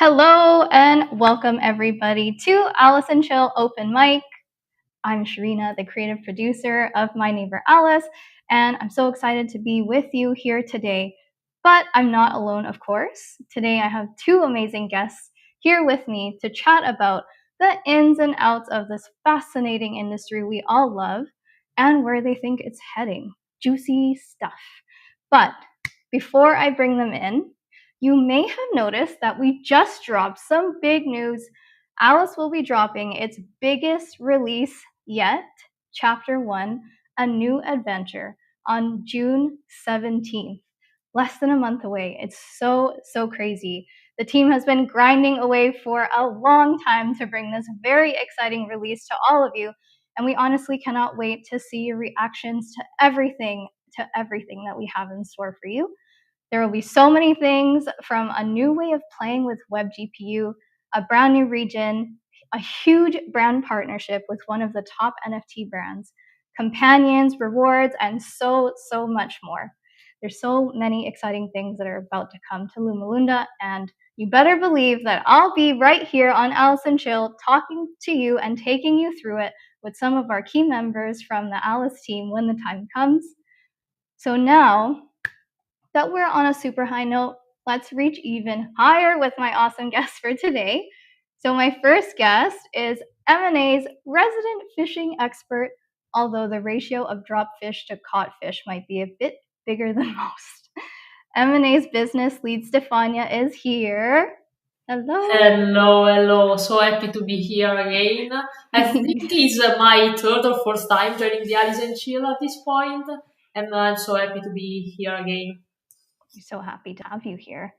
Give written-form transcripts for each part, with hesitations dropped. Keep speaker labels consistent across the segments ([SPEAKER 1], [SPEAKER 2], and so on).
[SPEAKER 1] Hello and welcome everybody to Alice and Chill Open Mic. I'm Sharina, the creative producer of My Neighbor Alice, and I'm so excited to be with you here today. But I'm not alone, of course. Today I have two amazing guests here with me to chat about the ins and outs of this fascinating industry we all love and where they think it's heading. Juicy stuff. But before I bring them in, you may have noticed that we just dropped some big news. Alice will be dropping its biggest release yet, Chapter 1, A New Adventure, on June 17th. Less than a month away. It's so crazy. The team has been grinding away for a long time to bring this very exciting release to all of you, and we honestly cannot wait to see your reactions to everything that we have in store for you. There will be so many things, from a new way of playing with WebGPU, a brand new region, a huge brand partnership with one of the top NFT brands, companions, rewards, and so much more. There's so many exciting things that are about to come to Luma Lunda, and you better believe that I'll be right here on Alice and Chill talking to you and taking you through it with some of our key members from the Alice team when the time comes. So now that we're on a super high note, let's reach even higher with my awesome guest for today. So my first guest is M&A's resident fishing expert, although the ratio of drop fish to caught fish might be a bit bigger than most. M&A's business lead Stefania is here. Hello.
[SPEAKER 2] Hello. So happy to be here again. I think it's my third or fourth time joining the Alice and Chill at this point, and I'm so happy to be here again.
[SPEAKER 1] We're so happy to have you here.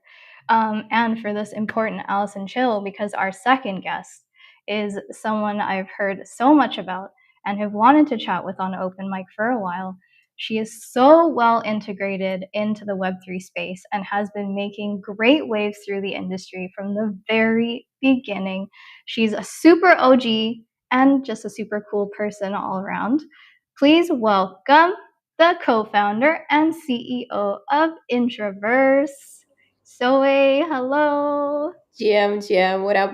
[SPEAKER 1] And for this important Alice and Chill, because our second guest is someone I've heard so much about and have wanted to chat with on open mic for a while. She is so well integrated into the Web3 space and has been making great waves through the industry from the very beginning. She's a super OG and just a super cool person all around. Please welcome the co-founder and CEO of Introverse, Zoe. Hello.
[SPEAKER 3] GM, what up?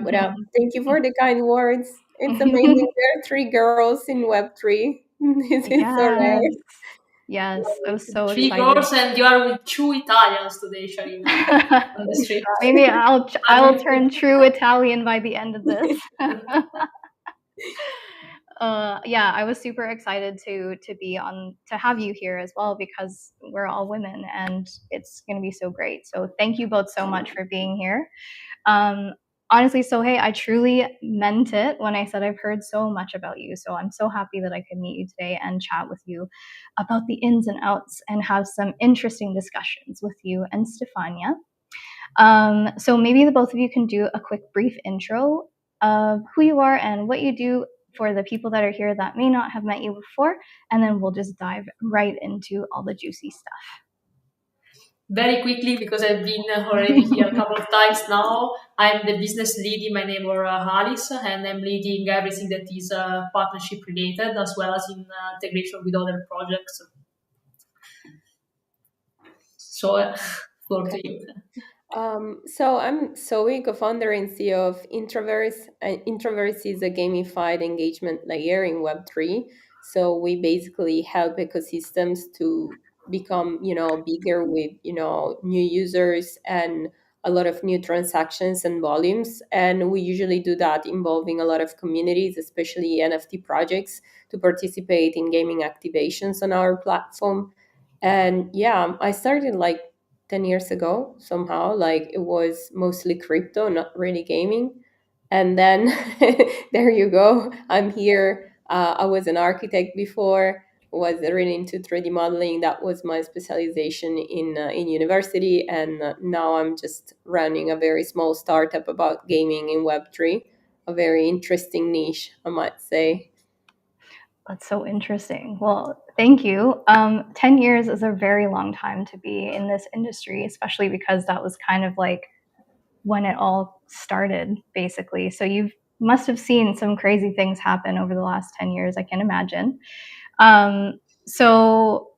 [SPEAKER 3] Thank you for the kind words. It's amazing. There are three girls in Web3. This is so rare.
[SPEAKER 1] Yes, I was so
[SPEAKER 2] Three
[SPEAKER 1] excited.
[SPEAKER 2] girls, and you are with two Italians today, Sharina, on the street.
[SPEAKER 1] Maybe I'll turn true Italian by the end of this. Yeah, I was super excited to have you here as well, because we're all women and it's going to be so great. So thank you both so much for being here. Honestly, so hey, I truly meant it when I said I've heard so much about you. So I'm so happy that I could meet you today and chat with you about the ins and outs and have some interesting discussions with you and Stefania. So maybe the both of you can do a quick brief intro of who you are and what you do for the people that are here that may not have met you before, and then we'll just dive right into all the juicy stuff.
[SPEAKER 2] Very quickly, because I've been already here a couple of times now. I'm the business lead in My Neighbor Alice, and I'm leading everything that is partnership related, as well as in integration with other projects. So, floor to you.
[SPEAKER 3] So I'm Zoe, co-founder and CEO of Introverse. Introverse is a gamified engagement layer in Web3. So we basically help ecosystems to become, bigger with, new users and a lot of new transactions and volumes. And we usually do that involving a lot of communities, especially NFT projects, to participate in gaming activations on our platform. And yeah, I started like 10 years ago somehow. Like, it was mostly crypto, not really gaming. And then there you go, I'm here. I was an architect before, was really into 3D modeling. That was my specialization in university, and now I'm just running a very small startup about gaming in Web3, a very interesting niche, I might say.
[SPEAKER 1] That's so interesting. Well, thank you. 10 years is a very long time to be in this industry, especially because that was kind of like when it all started, basically. So you must have seen some crazy things happen over the last 10 years, I can imagine. So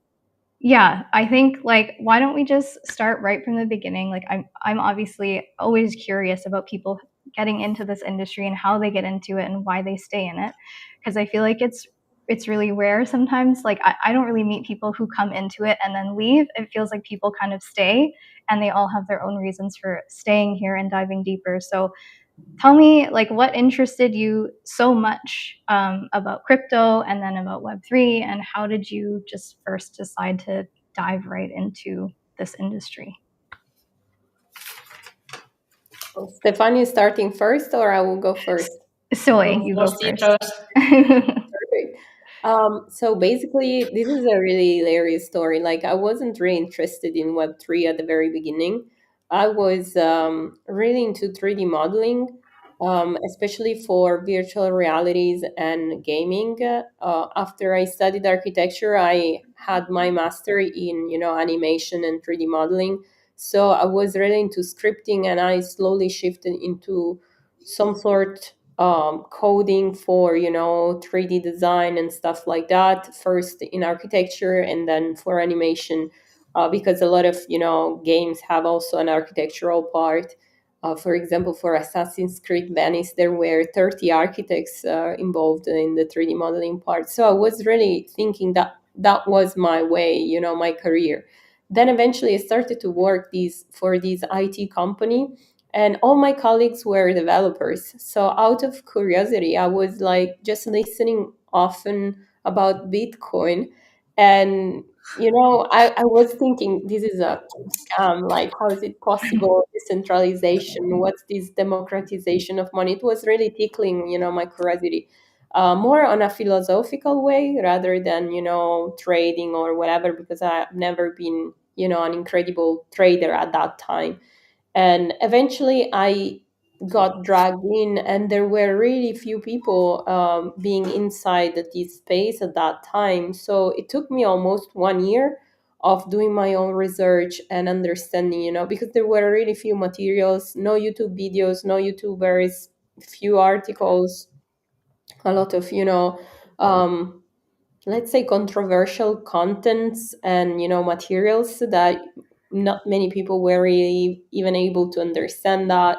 [SPEAKER 1] Yeah, I think like why don't we just start right from the beginning? Like I'm obviously always curious about people getting into this industry and how they get into it and why they stay in it, because I feel like it's really rare sometimes. Like I don't really meet people who come into it and then leave. It feels like people kind of stay and they all have their own reasons for staying here and diving deeper. So tell me, like, what interested you so much about crypto and then about Web3, and how did you just first decide to dive right into this industry?
[SPEAKER 3] Stefan is starting first, or I will go first?
[SPEAKER 1] Soy, you go
[SPEAKER 2] Most
[SPEAKER 1] first.
[SPEAKER 2] interest.
[SPEAKER 3] Perfect. So basically, this is a really hilarious story. Like, I wasn't really interested in Web3 at the very beginning. I was really into 3D modeling, especially for virtual realities and gaming. After I studied architecture, I had my master in, animation and 3D modeling. So I was really into scripting, and I slowly shifted into some sort coding for 3D design and stuff like that, first in architecture and then for animation, because a lot of games have also an architectural part. For example, for Assassin's Creed Venice, there were 30 architects involved in the 3D modeling part. So I was really thinking that that was my way, my career. Then eventually I started to work for this IT company, and all my colleagues were developers. So out of curiosity, I was like just listening often about Bitcoin. And I was thinking, this is a scam. Like, how is it possible? Decentralization, what's this democratization of money? It was really tickling my curiosity, more on a philosophical way rather than trading or whatever, because I've never been an incredible trader at that time. And eventually I got dragged in, and there were really few people being inside this space at that time. So it took me almost 1 year of doing my own research and understanding, because there were really few materials, no YouTube videos, no YouTubers, few articles, a lot of um, let's say controversial contents and materials that not many people were really even able to understand that.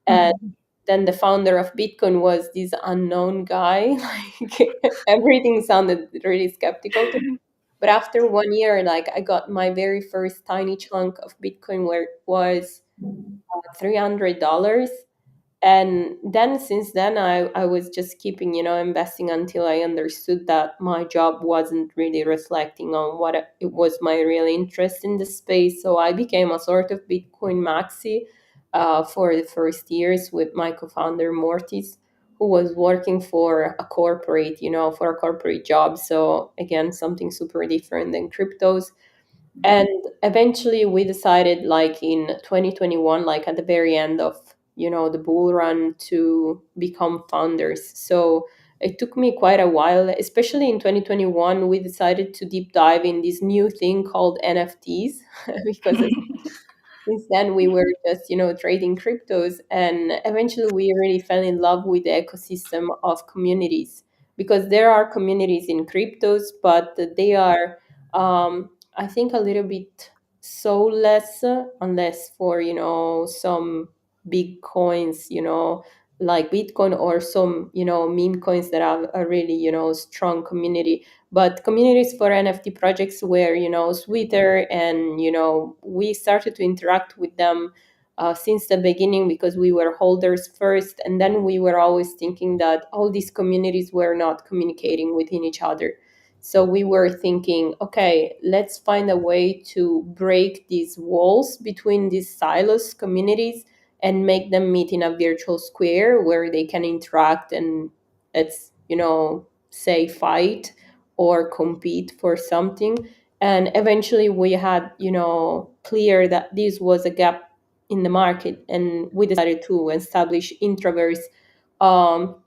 [SPEAKER 3] And
[SPEAKER 1] Mhm.
[SPEAKER 3] then the founder of Bitcoin was this unknown guy. Like, everything sounded really skeptical to me. But after 1 year, like, I got my very first tiny chunk of Bitcoin, where it was $300. And then since then, I was just keeping investing until I understood that my job wasn't really reflecting on what it was my real interest in the space. So I became a sort of Bitcoin maxi for the first years with my co-founder Mortis, who was working for a corporate, for a corporate job. So again, something super different than cryptos. And eventually we decided, like in 2021, like at the very end of the bull run, to become founders. So it took me quite a while, especially in 2021. We decided to deep dive in this new thing called NFTs because since then we were just trading cryptos, and eventually we really fell in love with the ecosystem of communities, because there are communities in cryptos, but they are I think a little bit soulless, unless for some big coins, like Bitcoin, or some meme coins that have a really strong community. But communities for NFT projects were sweeter, and we started to interact with them since the beginning, because we were holders first, and then we were always thinking that all these communities were not communicating within each other. So we were thinking, okay, let's find a way to break these walls between these silos communities and make them meet in a virtual square where they can interact and, let's say, fight or compete for something. And eventually we had clear that this was a gap in the market, and we decided to establish Introverse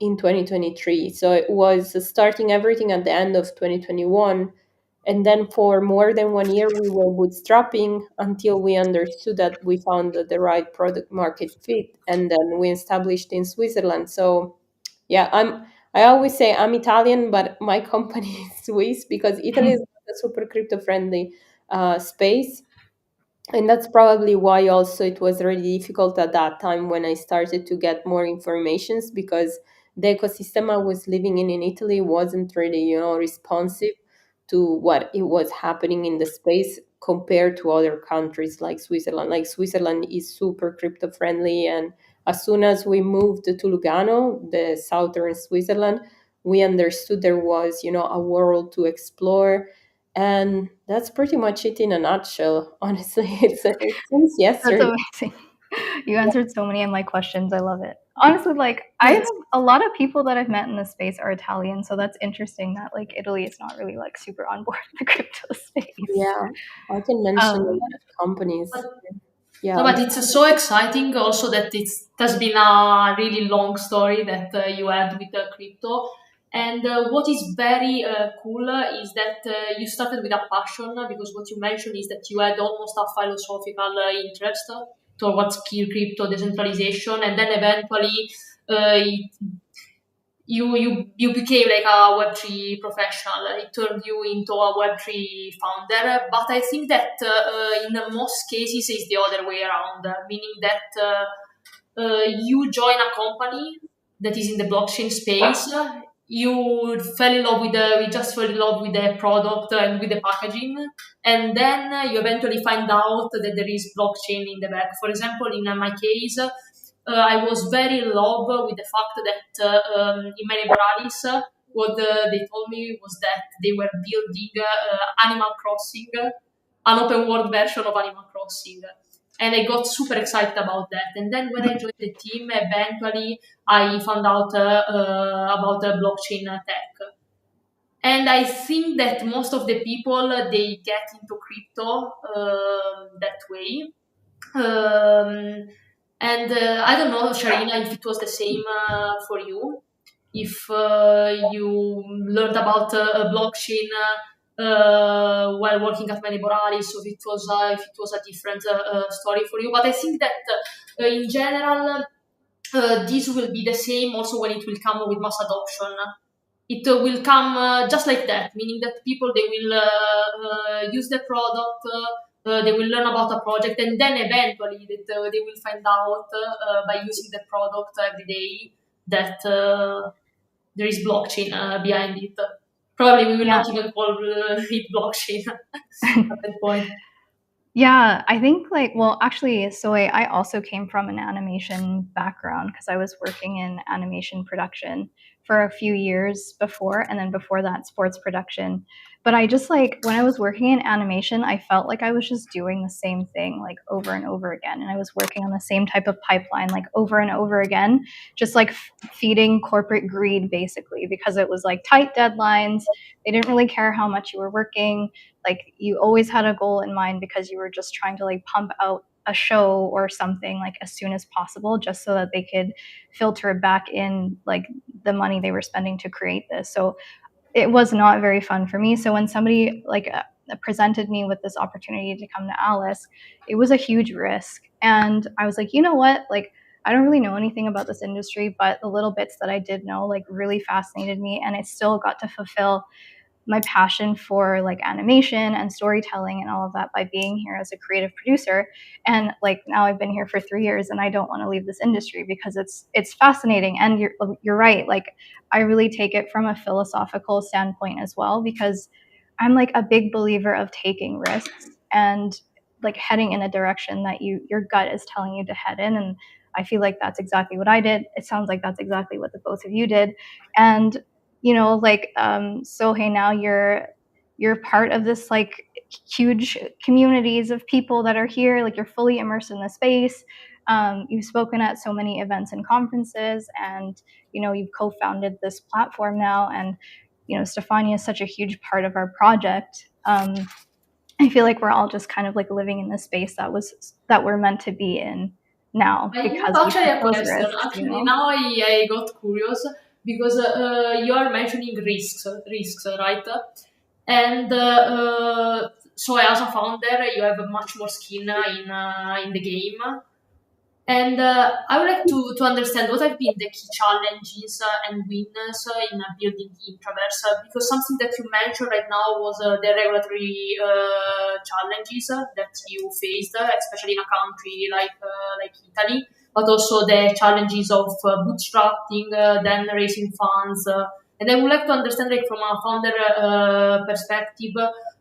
[SPEAKER 3] in 2023. So it was starting everything at the end of 2021. And then for more than 1 year, we were bootstrapping until we understood that we found the right product market fit. And then we established in Switzerland. So yeah, I always say I'm Italian, but my company is Swiss, because Italy is not a super crypto friendly space. And that's probably why also it was really difficult at that time when I started to get more informations, because the ecosystem I was living in Italy wasn't really, responsive to what it was happening in the space compared to other countries like Switzerland. Like Switzerland is super crypto friendly, and as soon as we moved to Lugano, the southern Switzerland, we understood there was, a world to explore. And that's pretty much it in a nutshell. Honestly, it since
[SPEAKER 1] That's
[SPEAKER 3] yesterday.
[SPEAKER 1] amazing. You answered so many of my questions. I love it. Honestly, like I have a lot of people that I've met in this space are Italian, so that's interesting that like Italy is not really like super on board with the crypto space.
[SPEAKER 3] Yeah, I can mention a
[SPEAKER 1] Um,
[SPEAKER 3] lot of companies.
[SPEAKER 2] No,
[SPEAKER 3] Yeah,
[SPEAKER 2] but it's so exciting also that it has been a really long story that you had with crypto. And what is very cool is that you started with a passion, because what you mentioned is that you had almost a philosophical interest towards crypto decentralization, and then eventually you became like a Web3 professional. It turned you into a Web3 founder. But I think that in most cases it's the other way around, meaning that you join a company that is in the blockchain space. You fell in love with we just fell in love with the product and with the packaging, and then you eventually find out that there is blockchain in the back. For example, in my case, I was very in love with the fact that in Many Morales, what they told me was that they were building Animal Crossing, an open world version of Animal Crossing. And I got super excited about that. And then when I joined the team, eventually I found out about blockchain tech. And I think that most of the people they get into crypto that way. Um, and I don't know, Sharina, if it was the same for you. If you learned about a blockchain while working at Many Morales, or if it was a different story for you. But I think that in general, this will be the same also when it will come with mass adoption. It will come just like that, meaning that people they will use the product, they will learn about a project, and then eventually that, they will find out by using the product every day that there is blockchain behind it. Probably we will
[SPEAKER 1] yeah.
[SPEAKER 2] not even call it blockchain at that point.
[SPEAKER 1] Yeah, I think like well actually so I also came from an animation background because I was working in animation production for a few years before, and then before that sports production. But I just like when I was working in animation, I felt like I was just doing the same thing like over and over again, and I was working on the same type of pipeline like over and over again, just like feeding corporate greed basically, because it was like tight deadlines. They didn't really care how much you were working, like you always had a goal in mind because you were just trying to like pump out a show or something like as soon as possible just so that they could filter back in like the money they were spending to create this. So it was not very fun for me. So when somebody like presented me with this opportunity to come to Alice, it was a huge risk, and I was like, you know what, like I don't really know anything about this industry, but the little bits that I did know like really fascinated me, and it still got to fulfill my passion for like animation and storytelling and all of that by being here as a creative producer. And like now I've been here for 3 years and I don't want to leave this industry because it's fascinating. And you're right, like I really take it from a philosophical standpoint as well, because I'm like a big believer of taking risks and like heading in a direction that your gut is telling you to head in. And I feel like that's exactly what I did. It sounds like that's exactly what the both of you did. And like so hey, now you're part of this like huge communities of people that are here, like you're fully immersed in the space. You've spoken at so many events and conferences, and you've co-founded this platform now, and Stefania is such a huge part of our project. I feel like we're all just kind of like living in this space that we're meant to be in now
[SPEAKER 2] I have
[SPEAKER 1] because we
[SPEAKER 2] actually
[SPEAKER 1] took
[SPEAKER 2] a
[SPEAKER 1] those
[SPEAKER 2] question.
[SPEAKER 1] risks.
[SPEAKER 2] Actually, now I got curious because you are mentioning risks, right? And so as a founder, you have much more skin in the game. And I would like to understand what have been the key challenges and wins in building Introverse, because something that you mentioned right now was the regulatory challenges that you faced, especially in a country like Italy, but also the challenges of bootstrapping, then raising funds. And I would like to understand, like from a founder perspective,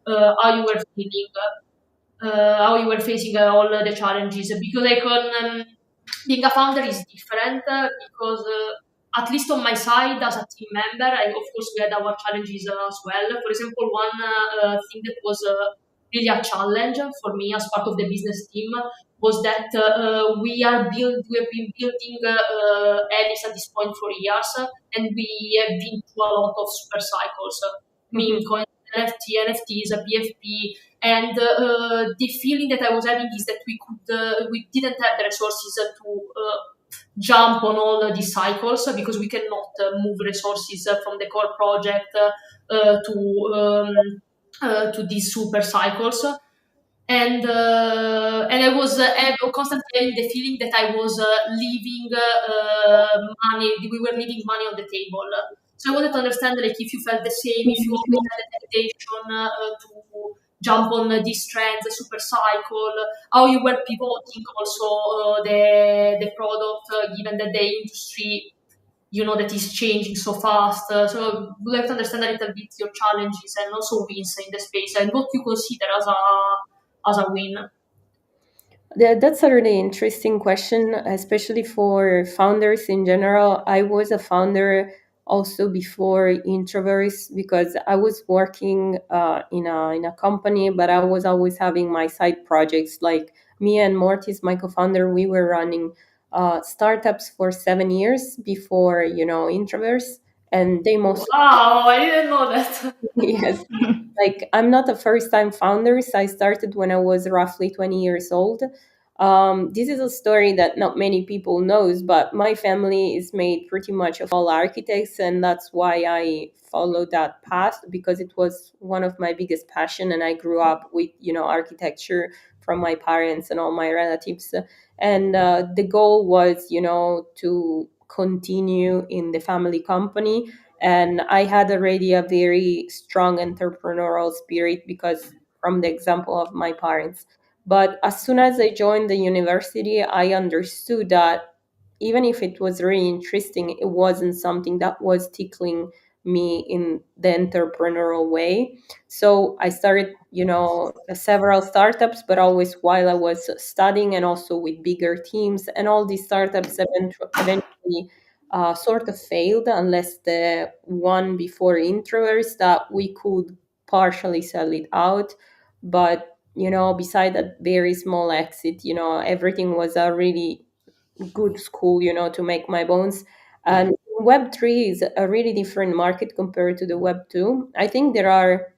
[SPEAKER 2] how you were feeling. How you were facing all the challenges, because like on being a founder is different, because at least on my side as a team member, of course we had our challenges as well. For example, one thing that was really a challenge for me as part of the business team was that we have been building Alice at this point for years, and we have been through a lot of super cycles, meme
[SPEAKER 3] Mhm.
[SPEAKER 2] coins, NFTs, PFP, and the feeling that I was having is that we didn't have the resources to jump on all these cycles, because we cannot move resources from the core project to these super cycles. And I was constantly having the feeling that I was leaving money. We were leaving money on the table. So I wanted to understand, like, if you felt the same, if you always had the temptation to jump on these trends, the super cycle, how you were pivoting also the product, given that the industry, that is changing so fast. So we'd like to understand a little bit your challenges and also wins in the space, and what you consider as a win.
[SPEAKER 3] That's a really interesting question, especially for founders in general. I was a founder also before Introverse because I was working in a company, but I was always having my side projects. Like me and Mortis, my co-founder, we were running startups for 7 years before Introverse, and they most
[SPEAKER 2] Wow, I didn't know that.
[SPEAKER 3] yes. Like I'm not a first time founder. So I started when I was roughly 20 years old. This is a story that not many people knows, but my family is made pretty much of all architects, and that's why I followed that path because it was one of my biggest passion, and I grew up with architecture from my parents and all my relatives, and the goal was to continue in the family company, and I had already a very strong entrepreneurial spirit because from the example of my parents. But as soon as I joined the university, I understood that even if it was really interesting, it wasn't something that was tickling me in the entrepreneurial way. So I started, several startups, but always while I was studying and also with bigger teams. And all these startups eventually sort of failed, unless the one before Introverse that we could partially sell it out. But beside that very small exit, everything was a really good school, to make my bones. And Web3 is a really different market compared to the Web2. I think there are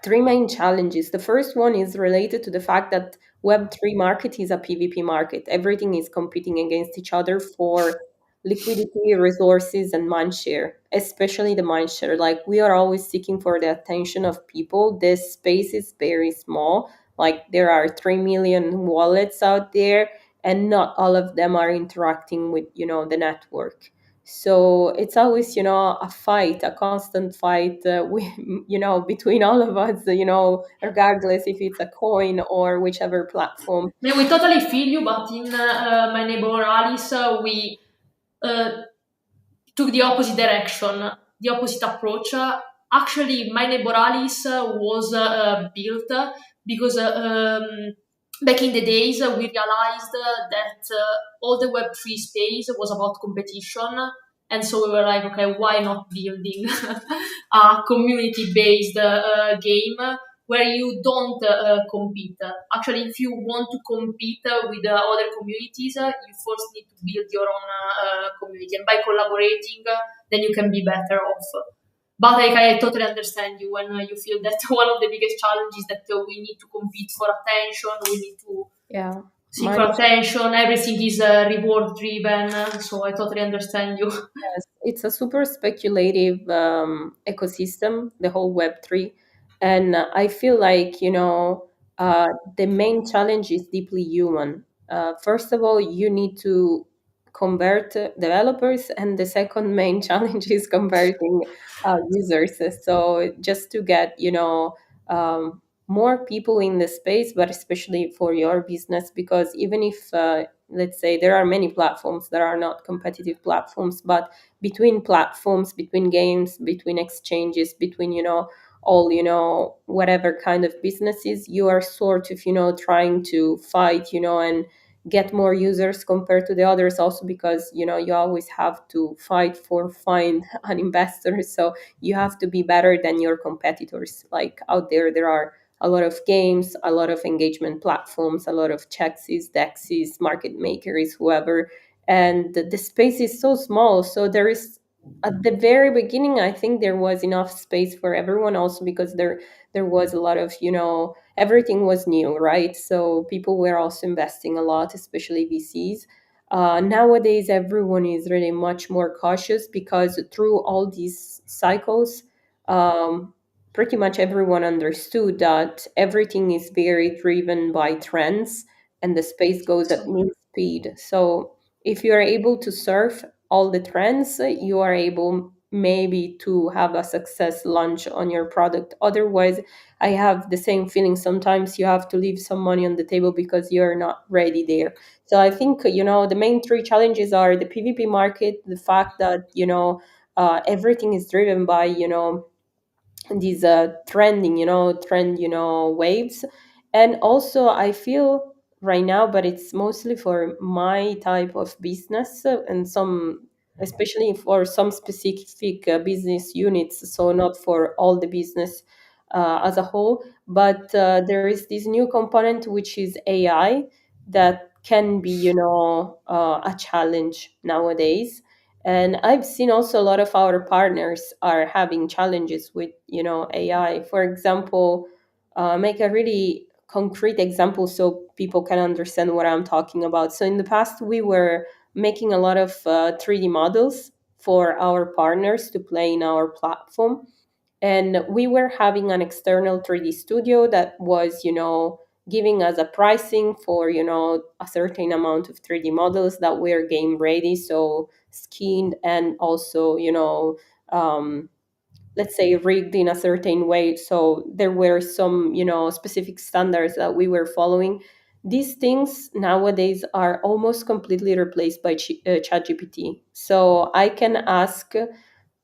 [SPEAKER 3] three main challenges. The first one is related to the fact that Web3 market is a PvP market. Everything is competing against each other for liquidity, resources, and mindshare, especially the mindshare. Like we are always seeking for the attention of people. This space is very small. Like there are 3 million wallets out there, and not all of them are interacting with, the network. So it's always a fight, a constant fight, between all of us, regardless if it's a coin or whichever platform.
[SPEAKER 2] Yeah, we totally feel you, but in my neighbor Alice, we uh, took the opposite direction, the opposite approach. Actually, my neighbor Alice was built because back in the days we realized that all the Web3 space was about competition. And so we were like, okay, why not building a community-based game where you don't compete? Actually, if you want to compete with other communities, you first need to build your own community, and by collaborating, then you can be better off. But like, I totally understand you when you feel that one of the biggest challenges that we need to compete for attention, we need to
[SPEAKER 3] Yeah.
[SPEAKER 2] seek for
[SPEAKER 3] Money.
[SPEAKER 2] attention, everything is reward driven, so I totally understand you.
[SPEAKER 3] Yes, it's a super speculative ecosystem, the whole Web3. And I feel like, the main challenge is deeply human. first of all, you need to convert developers, and the second main challenge is converting users. So just to get, more people in the space, but especially for your business, because even if let's say there are many platforms that are not competitive platforms, but between platforms, between games, between exchanges, between, all, whatever kind of businesses, you are sort of, trying to fight, and get more users compared to the others, also because, you always have to fight for find an investor. So you have to be better than your competitors. Like out there are a lot of games, a lot of engagement platforms, a lot of Chexes, Dexes, market makers, whoever. And the space is so small. So there is, at the very beginning, I think there was enough space for everyone, also because there was a lot of, everything was new, right? So people were also investing a lot, especially VCs. Nowadays, everyone is really much more cautious because through all these cycles, um, pretty much everyone understood that everything is very driven by trends and the space goes at
[SPEAKER 2] So,
[SPEAKER 3] new speed. So if you are able to surf all the trends, you are able maybe to have a success launch on your product. Otherwise, I have the same feeling. Sometimes you have to leave some money on the table because you're not ready there. So I think, the main three challenges are the PvP market, the fact that, everything is driven by, these trend waves. And also I feel right now, but it's mostly for my type of business, and some, especially for some specific business units, so not for all the business as a whole. But there is this new component, which is AI, that can be, a challenge nowadays. And I've seen also a lot of our partners are having challenges with, AI. For example, make a really concrete example so people can understand what I'm talking about. So in the past, we were making a lot of 3D models for our partners to play in our platform, and we were having an external 3D studio that was, giving us a pricing for, a certain amount of 3D models that were game ready, so skinned and also, um, let's say rigged in a certain way. So there were some, specific standards that we were following. These things nowadays are almost completely replaced by ChatGPT. So I can ask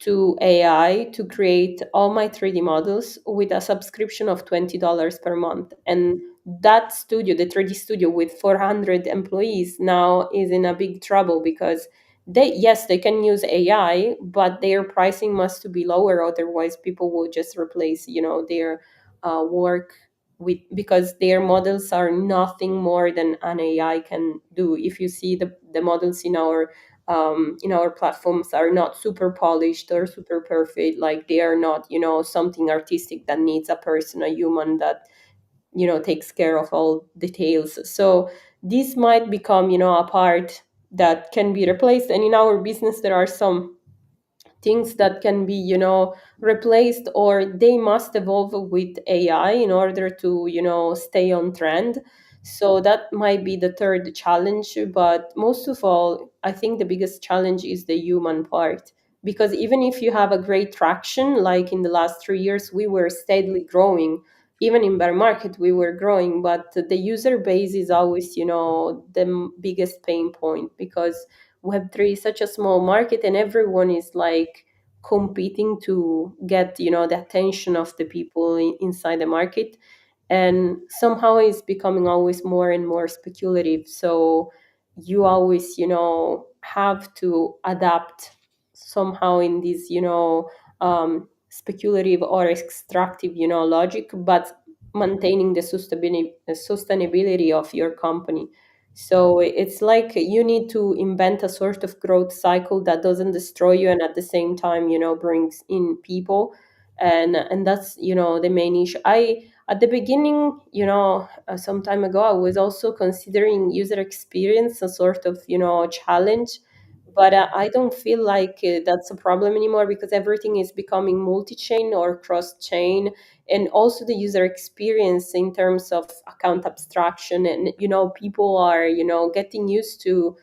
[SPEAKER 3] to AI to create all my 3D models with a subscription of $20 per month. And that studio, the 3D studio with 400 employees, now is in a big trouble because yes, they can use AI, but their pricing must be lower. Otherwise, people will just replace, their work with, because their models are nothing more than an AI can do. If you see the models in our platforms are not super polished or super perfect, like they are not, something artistic that needs a person, a human that, takes care of all details. So this might become, a part that can be replaced. And in our business there are some things that can be, replaced, or they must evolve with AI in order to, stay on trend. So that might be the third challenge. But most of all, I think the biggest challenge is the human part, because even if you have a great traction, like in the last 3 years we were steadily growing, even in bear market we were growing, but the user base is always, the biggest pain point, because Web3 is such a small market and everyone is like competing to get, the attention of the people inside the market. And somehow it's becoming always more and more speculative. So you always, have to adapt somehow in this, speculative or extractive, logic, but maintaining the sustainability of your company. So it's like you need to invent a sort of growth cycle that doesn't destroy you and at the same time, brings in people. And that's, the main issue. I At the beginning, some time ago, I was also considering user experience a sort of, challenge, but I don't feel like that's a problem anymore because everything is becoming multi-chain or cross-chain, and also the user experience in terms of account abstraction, and people are getting used to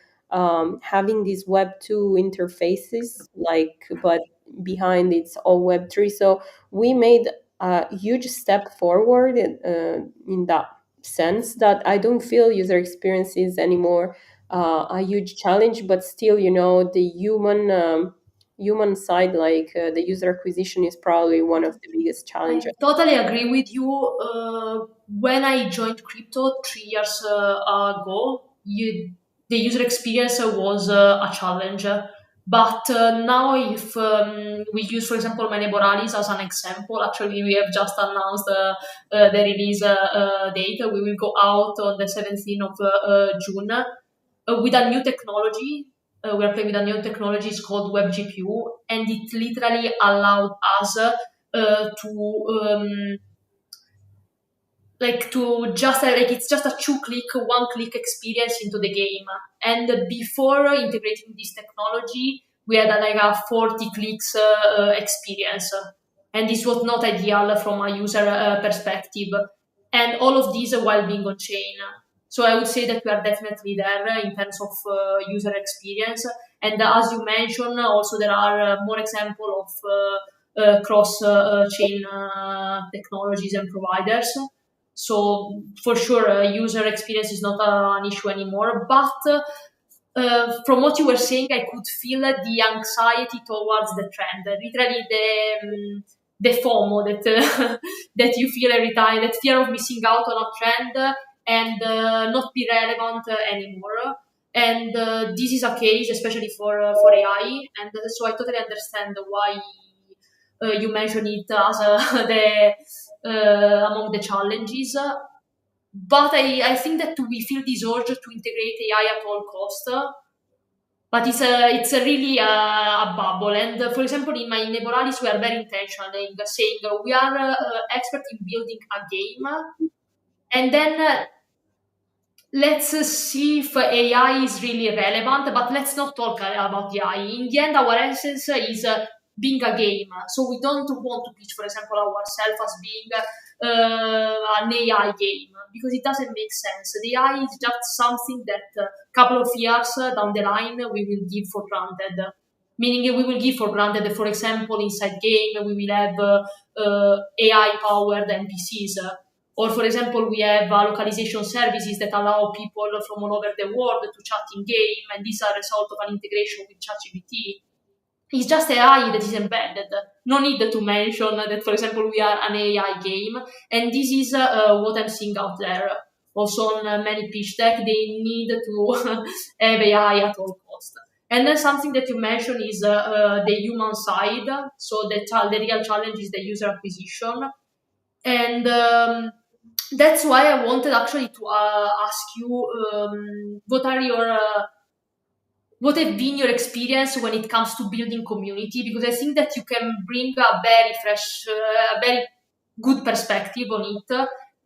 [SPEAKER 3] having these web 2 interfaces, like, but behind it's all web 3. So we made a huge step forward in that sense, that I don't feel user experiences anymore a huge challenge, but still, the human side, like the user acquisition, is probably one of the biggest
[SPEAKER 2] I
[SPEAKER 3] challenges.
[SPEAKER 2] totally agree with you. When I joined crypto 3 years ago, the user experience was a challenge. But now, if we use, for example, my neighbor Alice as an example, actually, we have just announced the release date. We will go out on the 17th of June with a new technology. We are playing with a new technology. It's called WebGPU, and it literally allowed us to to just like it's just a one click experience into the game. And before integrating this technology, we had like a 40 clicks experience, and this was not ideal from a user perspective. And all of these while being on chain. So I would say that we are definitely there in terms of user experience. And as you mentioned, also there are more examples of cross chain technologies and providers. So for sure, user experience is not an issue anymore. But from what you were saying, I could feel the anxiety towards the trend. Literally, the FOMO that that you feel every time, that fear of missing out on a trend and not be relevant anymore. And this is a case, especially for AI. And so I totally understand why you mentioned it as the among the challenges. But I think that we feel this urge to integrate AI at all cost. But it's a really a bubble. And for example, in my Neighboralis, we are very intentional in saying we are expert in building a game, and then let's see if AI is really relevant, but let's not talk about AI. In the end, our essence is being a game. So we don't want to pitch, for example, ourselves as being an AI game because it doesn't make sense. The AI is just something that a couple of years down the line we will give for granted. Meaning we will give for granted that, for example, inside game we will have AI-powered NPCs. Or, for example, we have localization services that allow people from all over the world to chat in game, and these are a result of an integration with ChatGPT. It's just AI that is embedded. No need to mention that, for example, we are an AI game, and this is what I'm seeing out there. Also, on many pitch deck, they need to have AI at all costs. And then something that you mentioned is the human side. So the real challenge is the user acquisition, and that's why I wanted actually to ask you what have been your experience when it comes to building community, because I think that you can bring a very fresh, a very good perspective on it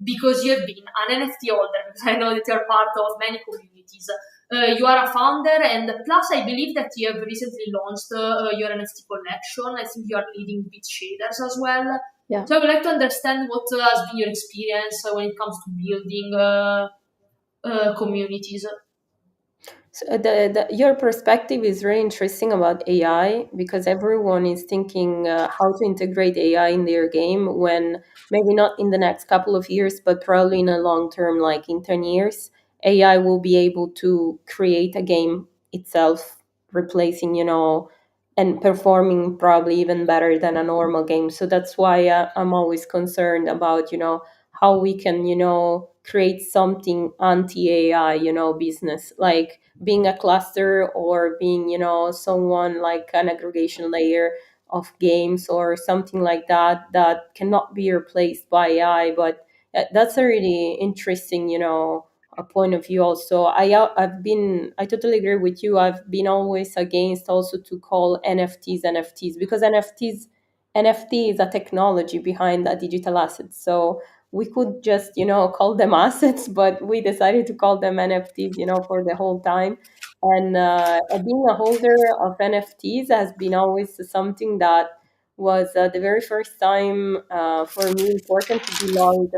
[SPEAKER 2] because you have been an NFT holder. Because I know that you're part of many communities. You are a founder, and plus I believe that you have recently launched your NFT collection. I think you are leading Bit Shaders as well.
[SPEAKER 3] Yeah.
[SPEAKER 2] So I would like to understand what has been your experience when it comes to building communities.
[SPEAKER 3] So your perspective is very interesting about AI, because everyone is thinking how to integrate AI in their game, when maybe not in the next couple of years, but probably in a long term, like in 10 years, AI will be able to create a game itself, replacing, and performing probably even better than a normal game. So that's why I'm always concerned about, how we can, create something anti-AI, business, like being a cluster, or being someone like an aggregation layer of games or something like that, that cannot be replaced by AI. But that's a really interesting a point of view. Also, I totally agree with you. I've been always against also to call NFTs, because NFT is a technology behind a digital asset. So we could just call them assets, but we decided to call them NFTs for the whole time. And being a holder of NFTs has been always something that was the very first time for me important to belong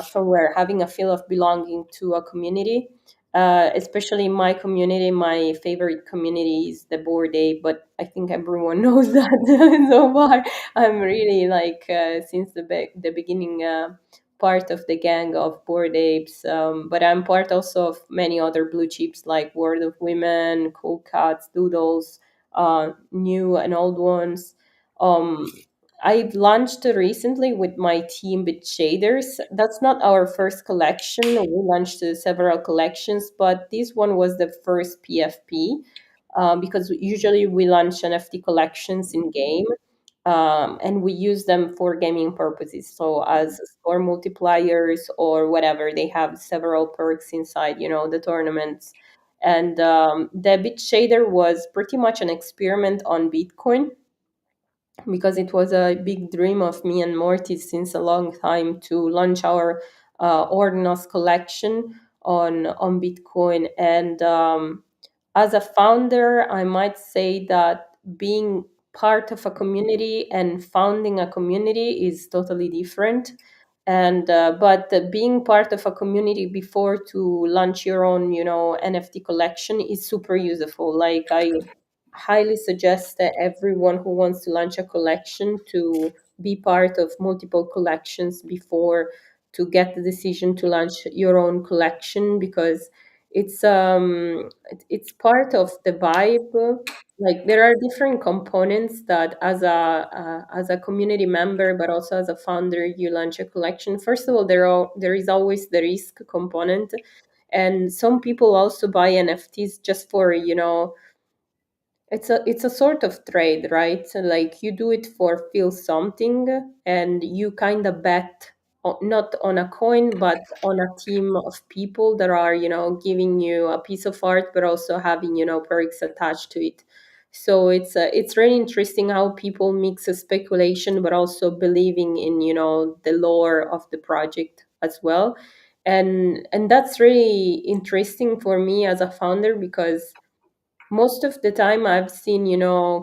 [SPEAKER 3] somewhere, having a feel of belonging to a community. Especially in my community, my favorite community is the Bored Ape, but I think everyone knows that so far. I'm really like since the beginning part of the gang of Bored Apes, but I'm part also of many other blue chips like World of Women, Cool Cats, Doodles, new and old ones. Um, I launched recently with my team with shaders. That's not our first collection. We launched several collections, but this one was the first PFP because usually we launch NFT collections in game, and we use them for gaming purposes. So as score multipliers or whatever, they have several perks inside, the tournaments. And the Bit Shader was pretty much an experiment on Bitcoin because it was a big dream of me and Morty since a long time to launch our Ordinals collection on Bitcoin. And as a founder, I might say that being part of a community and founding a community is totally different. And but being part of a community before to launch your own, NFT collection is super useful. Like I highly suggest that everyone who wants to launch a collection to be part of multiple collections before to get the decision to launch your own collection, because it's part of the vibe. Like there are different components that as a community member but also as a founder you launch a collection. First of all, there is always the risk component, and some people also buy NFTs just for, it's a sort of trade, right? So like you do it for feel something, and you kind of bet not on a coin but on a team of people that are, giving you a piece of art but also having, perks attached to it. So it's really interesting how people mix a speculation but also believing in, the lore of the project as well. And that's really interesting for me as a founder, because most of the time I've seen,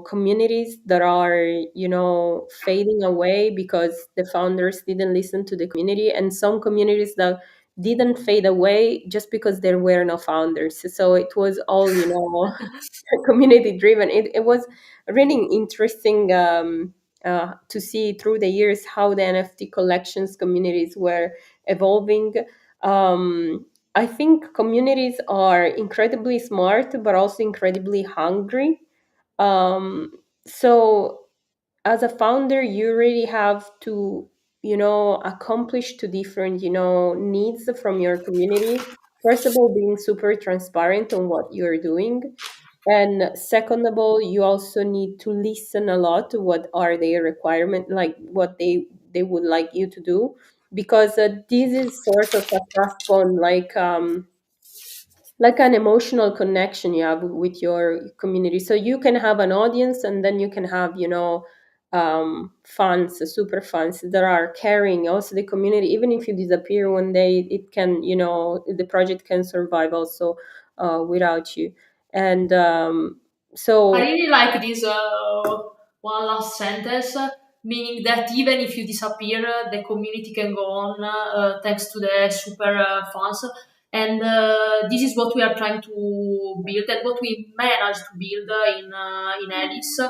[SPEAKER 3] communities that are, fading away because the founders didn't listen to the community, and some communities that didn't fade away just because there were no founders. So it was all, community driven. It was really interesting to see through the years how the NFT collections communities were evolving. I think communities are incredibly smart, but also incredibly hungry. Um, so, as a founder, you really have to, accomplish two different, needs from your community. First of all, being super transparent on what you're doing, and second of all, you also need to listen a lot to what are their requirements, like what they would like you to do, because this is sort of a trust bond, like an emotional connection you have with your community. So you can have an audience, and then you can have, fans, super fans that are carrying also the community. Even if you disappear one day, it can, the project can survive also without you. And
[SPEAKER 2] I
[SPEAKER 3] so
[SPEAKER 2] really like this one last sentence, meaning that even if you disappear, the community can go on thanks to the super fans. And this is what we are trying to build and what we managed to build in Alice.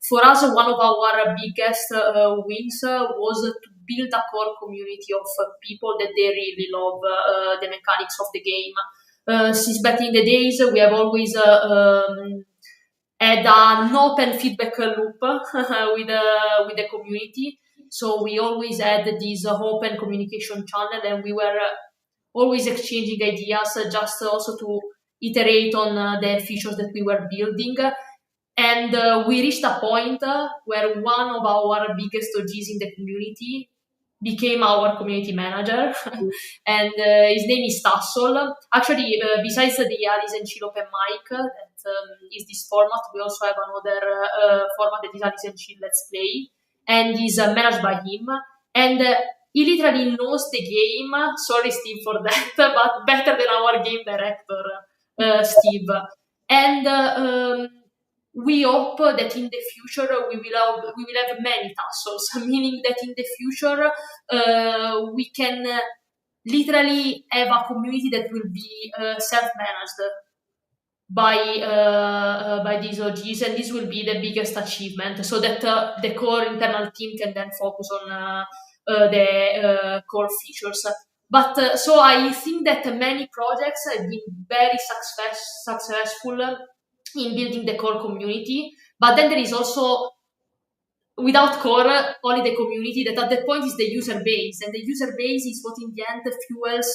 [SPEAKER 2] For us, one of our biggest wins was to build a core community of people that they really love the mechanics of the game. Since back in the days, we have always had an open feedback loop with the community. So we always had this open communication channel, and we were always exchanging ideas, just also to iterate on the features that we were building. And we reached a point where one of our biggest OGs in the community became our community manager, and his name is Tassol. Actually, besides the Alice and Chill Open Mic, that is this format, we also have another format that is Alice and Chill Let's Play, and is managed by him. And he literally knows the game. Sorry, Steve, for that, but better than our game director, Steve. And we hope that in the future we will have many tassels, meaning that in the future we can literally have a community that will be self-managed by these OGs, and this will be the biggest achievement, so that the core internal team can then focus on the core features. But so I think that many projects have been very successful in building the core community, but then there is also without core only the community that at that point is the user base, and the user base is what in the end fuels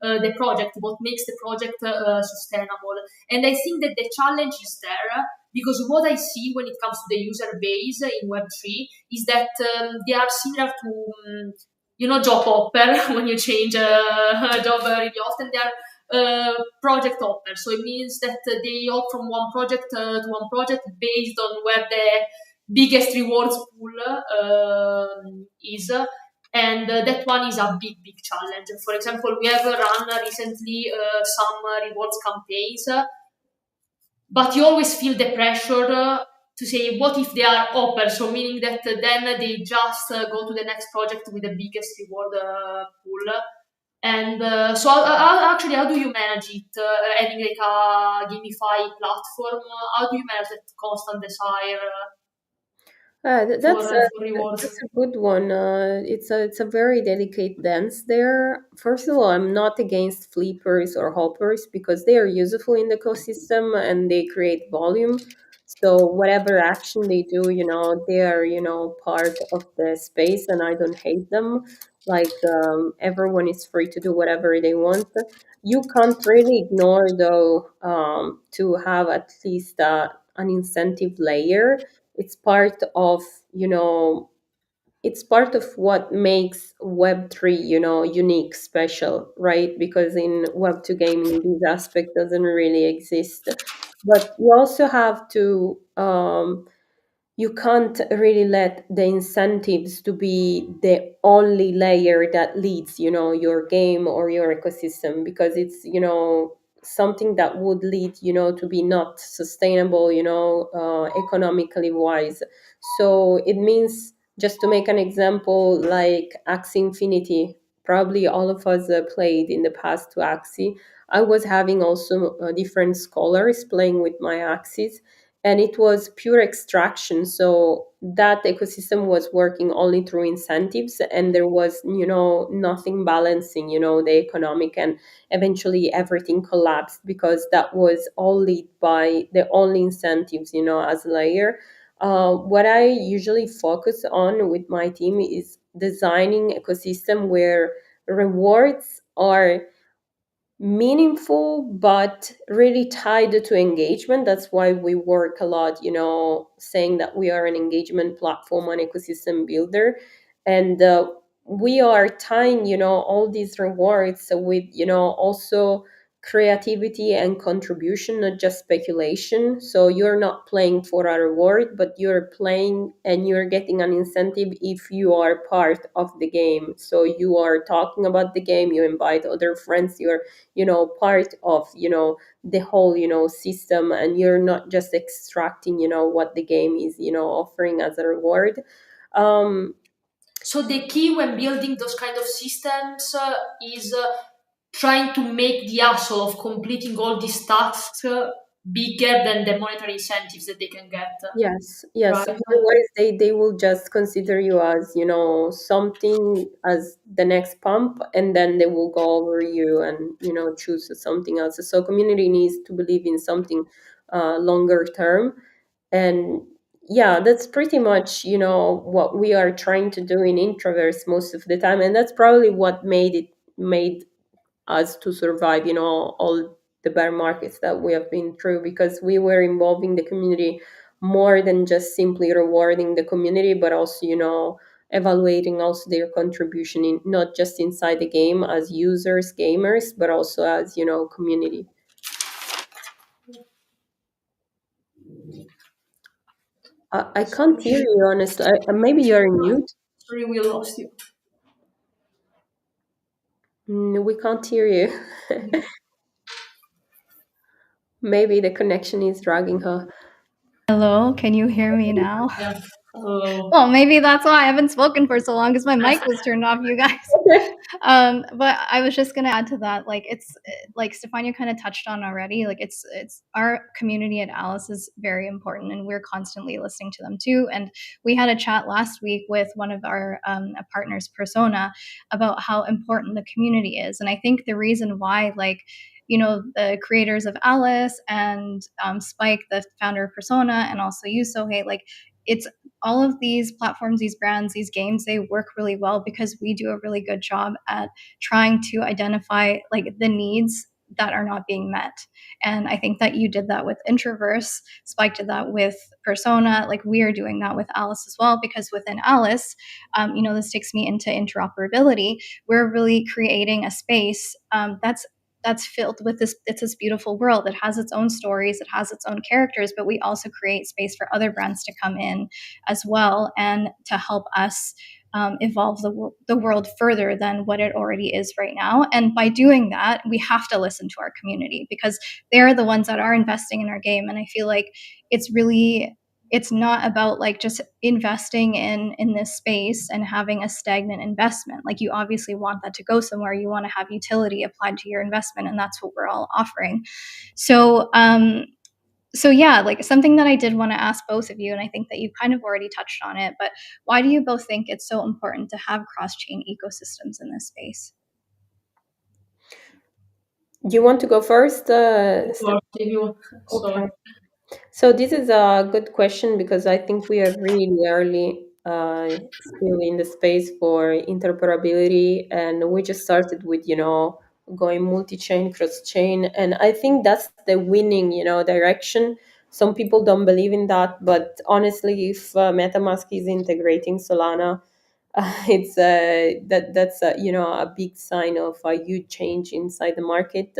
[SPEAKER 2] the project, what makes the project sustainable. And I think that the challenge is there because what I see when it comes to the user base in Web3 is that they are similar to job hopper. When you change a job really often, they are project hopper. So it means that they hop from one project to one project based on where the biggest rewards pool is. And that one is a big challenge. For example, we have run recently some rewards campaigns, but you always feel the pressure to say, what if they are open? So meaning that then they just go to the next project with the biggest reward pool. And so actually, how do you manage it? Having like a gamify platform, how do you manage that constant desire for rewards?
[SPEAKER 3] That's a good one. It's a very delicate dance there. First of all, I'm not against flippers or hoppers because they are useful in the ecosystem and they create volume. So whatever action they do, they are part of the space, and I don't hate them. Like everyone is free to do whatever they want. You can't really ignore though to have at least an incentive layer. It's part of you know it's part of what makes web3 unique, special, right? Because in web2 gaming this aspect doesn't really exist. But you also have to you can't really let the incentives to be the only layer that leads your game or your ecosystem, because it's something that would lead to be not sustainable economically wise. So it means, just to make an example, like Axie Infinity, probably all of us played in the past to Axie. I was having also different scholars playing with my Axies, and it was pure extraction. So that ecosystem was working only through incentives, and there was nothing balancing the economic, and eventually everything collapsed because that was all lead by the only incentives as a layer. What I usually focus on with my team is designing ecosystem where rewards are meaningful but really tied to engagement. That's why we work a lot saying that we are an engagement platform and ecosystem builder. And we are tying all these rewards with also creativity and contribution, not just speculation. So you're not playing for a reward, but you're playing and you're getting an incentive if you are part of the game. So you are talking about the game, you invite other friends, you're part of the whole system, and you're not just extracting what the game is offering as a reward. um
[SPEAKER 2] So the key when building those kind of systems is trying to make the hassle of completing all these tasks bigger than the monetary incentives that they can get,
[SPEAKER 3] yes,
[SPEAKER 2] right?
[SPEAKER 3] otherwise they will just consider you as something, as the next pump, and then they will go over you and choose something else. So community needs to believe in something longer term. And yeah, that's pretty much what we are trying to do in Introverse most of the time, and that's probably what made us to survive all the bear markets that we have been through, because we were involving the community more than just simply rewarding the community, but also evaluating also their contribution, in not just inside the game as users, gamers, but also as community. I can't hear
[SPEAKER 2] Sorry,
[SPEAKER 3] you, honestly. Maybe you're in mute.
[SPEAKER 2] sorry, we lost you.
[SPEAKER 3] We can't hear you. Maybe the connection is dragging her.
[SPEAKER 1] Hello, can you hear me now?
[SPEAKER 2] Yeah. Oh,
[SPEAKER 1] Well, maybe that's why I haven't spoken for so long because my mic was turned off, you guys. But I was just gonna add to that, like it's like Stefania kind of touched on already. Like it's our community at Alice is very important, and we're constantly listening to them too. And we had a chat last week with one of our partners, Persona, about how important the community is. And I think the reason why, like, you know, the creators of Alice and Spike, the founder of Persona, and also you, Sohei, like it's all of these platforms, these brands, these games, they work really well because we do a really good job at trying to identify like the needs that are not being met. And I think that you did that with Introverse, Spike did that with Persona. Like we are doing that with Alice as well, because within Alice, you know, this takes me into interoperability. We're really creating a space that's filled with this, it's this beautiful world. It has its own stories, it has its own characters, but we also create space for other brands to come in as well and to help us evolve the world further than what it already is right now. And by doing that, we have to listen to our community because they're the ones that are investing in our game. And I feel like it's really, it's not about like just investing in this space and having a stagnant investment. Like you obviously want that to go somewhere, you want to have utility applied to your investment, and that's what we're all offering. So yeah, like something that I did want to ask both of you, and I think that you kind of already touched on it, but why do you both think it's so important to have cross-chain ecosystems in this space?
[SPEAKER 3] You want to go first,
[SPEAKER 2] or if you
[SPEAKER 3] Okay.
[SPEAKER 2] sorry.
[SPEAKER 3] So this is a good question because I think we are really early still in the space for interoperability, and we just started with going multi-chain, cross-chain, and I think that's the winning direction. Some people don't believe in that, but honestly, if MetaMask is integrating Solana, it's that's a big sign of a huge change inside the market.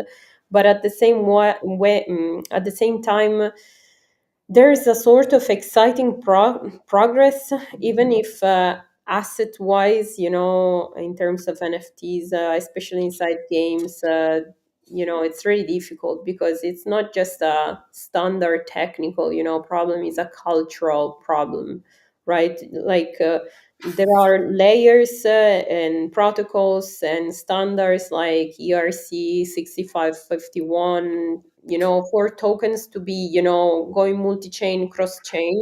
[SPEAKER 3] But at the at the same time, there is a sort of exciting progress, even if asset wise, in terms of NFTs, especially inside games, it's really difficult because it's not just a standard technical, problem, it's a cultural problem, right? Like, there are layers and protocols and standards like ERC 6551, for tokens to be, going multi-chain, cross-chain,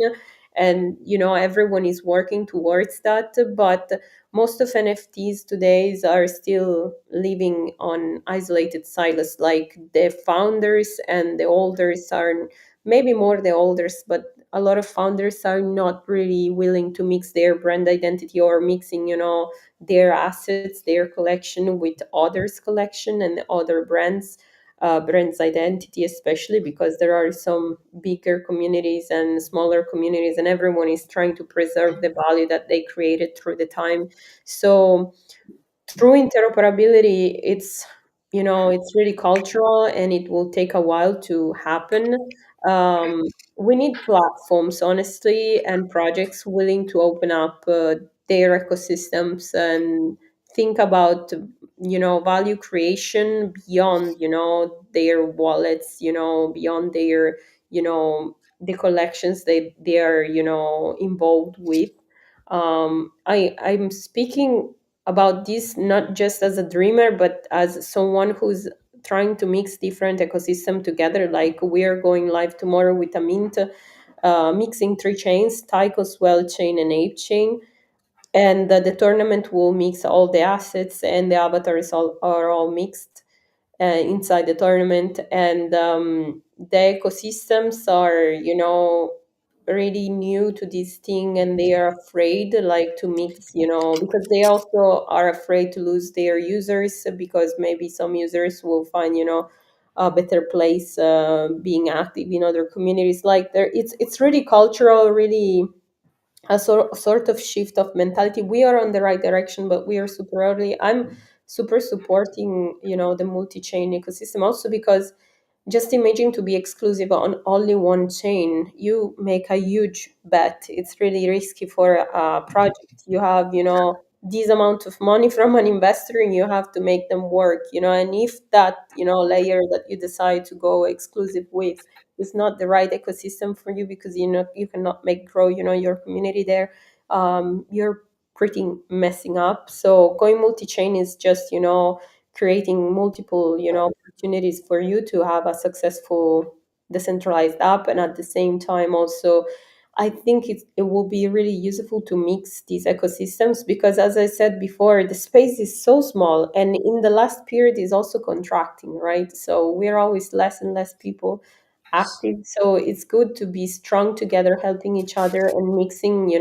[SPEAKER 3] and everyone is working towards that. But most of NFTs today are still living on isolated silos. Like the founders and the holders are, maybe more the holders, but a lot of founders are not really willing to mix their brand identity or mixing, their assets, their collection with others' collection and other brands identity, especially because there are some bigger communities and smaller communities, and everyone is trying to preserve the value that they created through the time. So true interoperability, it's really cultural and it will take a while to happen. um, we need platforms, honestly, and projects willing to open up their ecosystems and think about value creation beyond their wallets, beyond their the collections they are involved with. I'm speaking about this not just as a dreamer, but as someone who's trying to mix different ecosystem together. Like we are going live tomorrow with a mint, mixing three chains: Tycho, Swell chain, and Ape chain. And the tournament will mix all the assets, and the avatars are all mixed inside the tournament. And the ecosystems are really new to this thing, and they are afraid like to mix, because they also are afraid to lose their users, because maybe some users will find a better place being active in other communities. Like there, it's really cultural, really a sort of shift of mentality. We are on the right direction, but we are super early. I'm super supporting the multi-chain ecosystem, also because just imagine to be exclusive on only one chain, you make a huge bet. It's really risky for a project. You have this amount of money from an investor and you have to make them work, and if that, layer that you decide to go exclusive with is not the right ecosystem for you, because you cannot make grow, your community there, you're pretty messing up. So going multi-chain is just, creating multiple, opportunities for you to have a successful decentralized app. And at the same time also, I think it will be really useful to mix these ecosystems, because, as I said before, the space is so small, and in the last period is also contracting, right? So we're always less and less people active. So it's good to be strong together, helping each other and mixing,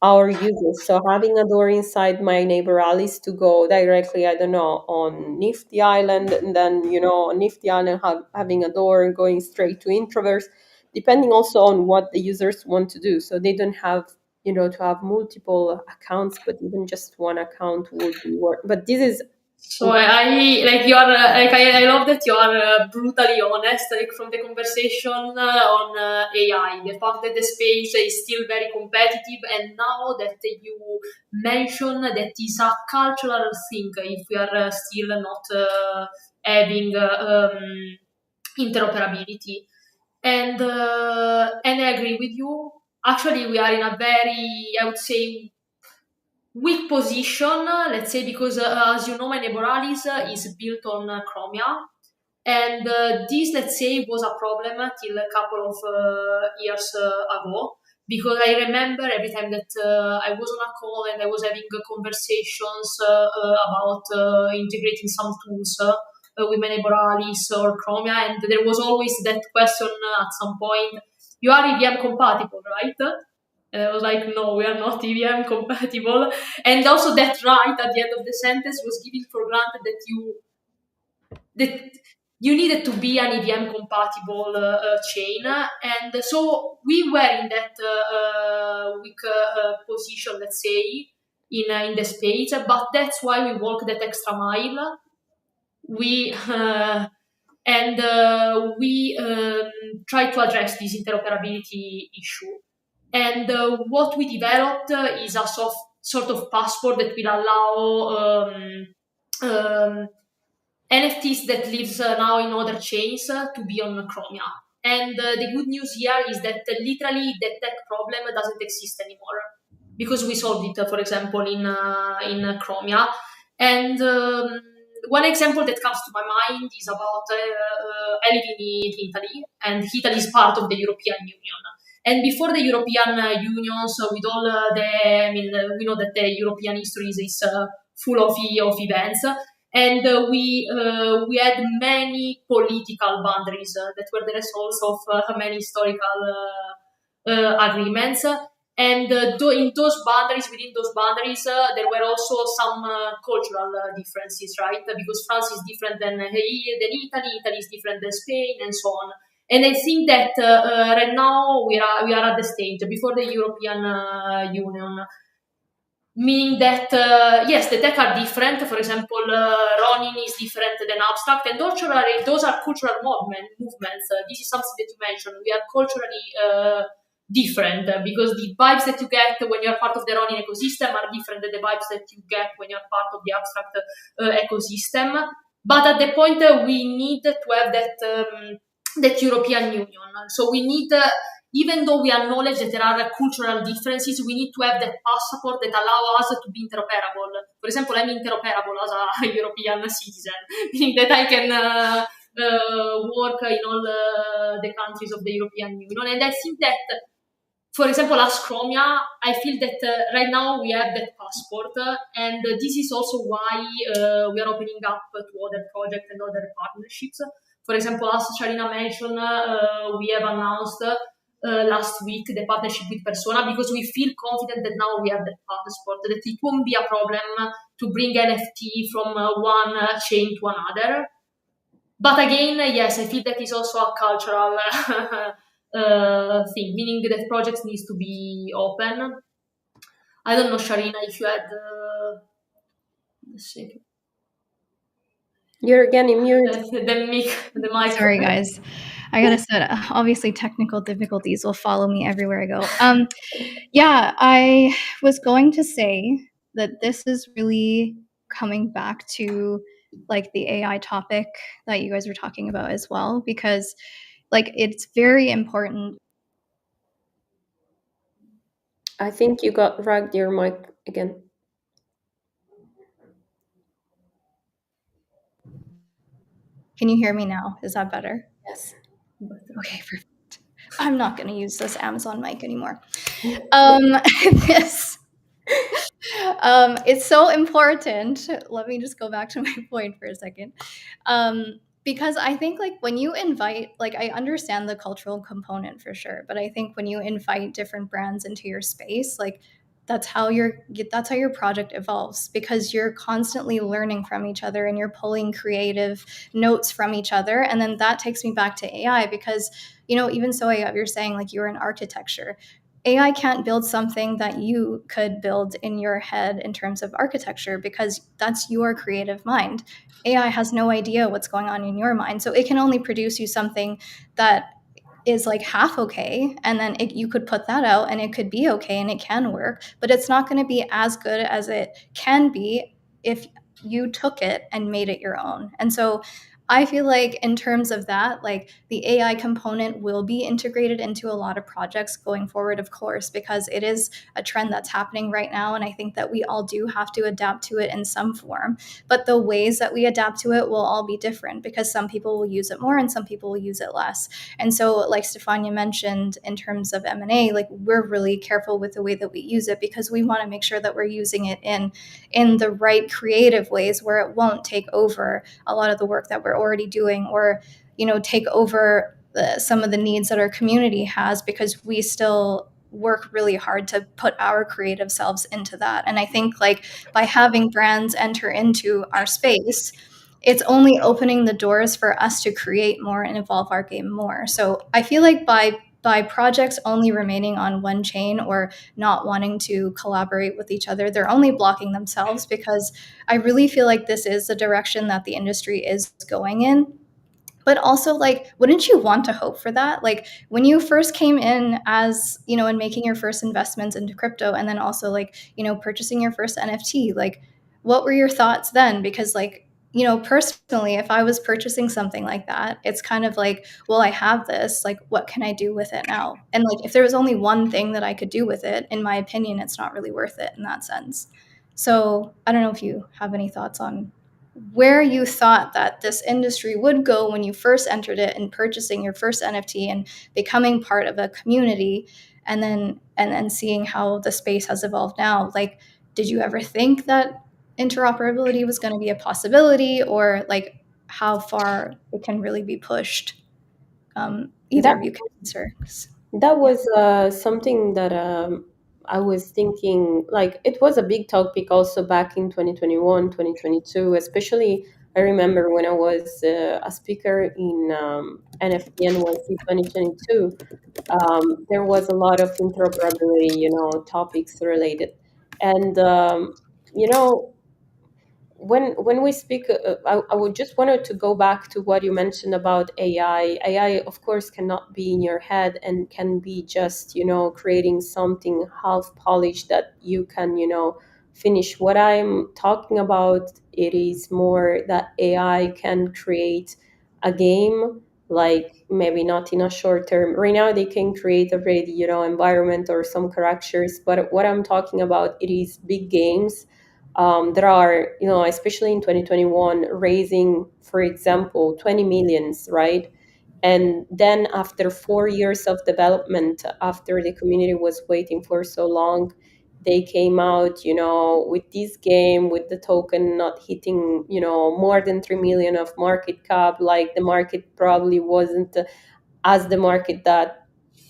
[SPEAKER 3] our users. So having a door inside my neighbor Alice to go directly, I don't know, on Nifty Island, and then, on Nifty Island having a door and going straight to Introverse, depending also on what the users want to do. So they don't have, to have multiple accounts, but even just one account would be work. But this is
[SPEAKER 2] So I like you are like I love that you are brutally honest, like from the conversation on AI, the fact that the space is still very competitive, and now that you mention that is a cultural thing. If we are still not having interoperability, and I agree with you. Actually, we are in a very, I would say, weak position, let's say, because as you know, my neighbor Alice is built on Chromia, and this, let's say, was a problem till a couple of years ago. Because I remember every time that I was on a call and I was having conversations about integrating some tools with my neighbor Alice or Chromia, and there was always that question at some point: "You are EVM compatible, right?" And I was like, no, we are not EVM compatible. And also that right at the end of the sentence was giving for granted that you needed to be an EVM compatible chain. And so we were in that weak position, let's say, in the space. But that's why we walk that extra mile. We we try to address this interoperability issue. And what we developed is a sort of passport that will allow NFTs that lives now in other chains to be on Chromia. And the good news here is that literally the tech problem doesn't exist anymore, because we solved it, for example, in Chromia. And one example that comes to my mind is about I live in Italy, and Italy is part of the European Union. And before the European Union, so with all we know that the European history is full of events, and we had many political boundaries that were the results of many historical agreements. And in those boundaries, within those boundaries, there were also some cultural differences, right? Because France is different than Italy, Italy is different than Spain, and so on. And I think that right now we are at the stage before the European Union, meaning that yes, the tech are different. For example, Ronin is different than Abstract, and those are cultural movements. This is something that you mentioned. We are culturally different because the vibes that you get when you're part of the Ronin ecosystem are different than the vibes that you get when you're part of the Abstract ecosystem. But at the point, we need to have that European Union. So we need. Even though we acknowledge that there are cultural differences, we need to have that passport that allow us to be interoperable. For example, I'm interoperable as a European citizen, meaning that I can work in all the countries of the European Union. And I think that, for example, as Chromia, I feel that right now we have that passport, and this is also why we are opening up to other projects and other partnerships. For example, as Sharina mentioned, we have announced last week the partnership with Persona, because we feel confident that now we have that passport, that it won't be a problem to bring NFT from one chain to another. But again, yes, I feel that is also a cultural thing, meaning that projects needs to be open. I don't know, Sharina, if you had
[SPEAKER 3] You're again in mute.
[SPEAKER 2] the mic.
[SPEAKER 1] Sorry, guys. I gotta say, obviously technical difficulties will follow me everywhere I go. Yeah, I was going to say that this is really coming back to like the AI topic that you guys were talking about as well, because like it's very important.
[SPEAKER 3] I think you got ragged your mic again.
[SPEAKER 1] Can you hear me now? Is that better?
[SPEAKER 3] Yes.
[SPEAKER 1] Okay, perfect. I'm not going to use this Amazon mic anymore. This it's so important. Let me just go back to my point for a second. Because I think like when you invite, like I understand the cultural component for sure, but I think when you invite different brands into your space, like that's how your project evolves, because you're constantly learning from each other and you're pulling creative notes from each other. And then that takes me back to AI, because even so, you're saying like you're in architecture. AI can't build something that you could build in your head in terms of architecture, because that's your creative mind. AI has no idea what's going on in your mind. So it can only produce you something that is like half okay, and then you could put that out and it could be okay and it can work, but it's not going to be as good as it can be if you took it and made it your own. And so I feel like in terms of that, like the AI component will be integrated into a lot of projects going forward, of course, because it is a trend that's happening right now. And I think that we all do have to adapt to it in some form. But the ways that we adapt to it will all be different, because some people will use it more and some people will use it less. And so, like Stefania mentioned, in terms of M&A, like we're really careful with the way that we use it, because we want to make sure that we're using it in the right creative ways, where it won't take over a lot of the work that we're already doing, or take over some of the needs that our community has, because we still work really hard to put our creative selves into that. And I think like by having brands enter into our space, it's only opening the doors for us to create more and evolve our game more. So I feel like by projects only remaining on one chain or not wanting to collaborate with each other, they're only blocking themselves, because I really feel like this is the direction that the industry is going in. But also, like, wouldn't you want to hope for that? Like when you first came in, as and making your first investments into crypto, and then also like purchasing your first NFT, like what were your thoughts then? Because like personally, if I was purchasing something like that, it's kind of like, well, I have this, like what can I do with it now? And like if there was only one thing that I could do with it, in my opinion, it's not really worth it in that sense. So I don't know if you have any thoughts on where you thought that this industry would go when you first entered it, and purchasing your first NFT and becoming part of a community, and then seeing how the space has evolved now. Like, did you ever think that interoperability was going to be a possibility, or like how far it can really be pushed? Either
[SPEAKER 3] That
[SPEAKER 1] of you can answer.
[SPEAKER 3] That
[SPEAKER 1] Yeah.
[SPEAKER 3] was something that I was thinking, like, it was a big topic also back in 2021, 2022, especially. I remember when I was a speaker in NFT NYC 2022, there was a lot of interoperability, topics related. And, you know, when we speak, I would just wanted to go back to what you mentioned about AI. AI, of course, cannot be in your head and can be just, creating something half polished that you can, finish. What I'm talking about, it is more that AI can create a game, like maybe not in a short term. Right now, they can create already, environment or some characters. But what I'm talking about, it is big games that are, especially in 2021, raising, for example, 20 millions, right? And then after 4 years of development, after the community was waiting for so long, they came out, with this game, with the token not hitting, more than 3 million of market cap. Like the market probably wasn't as the market that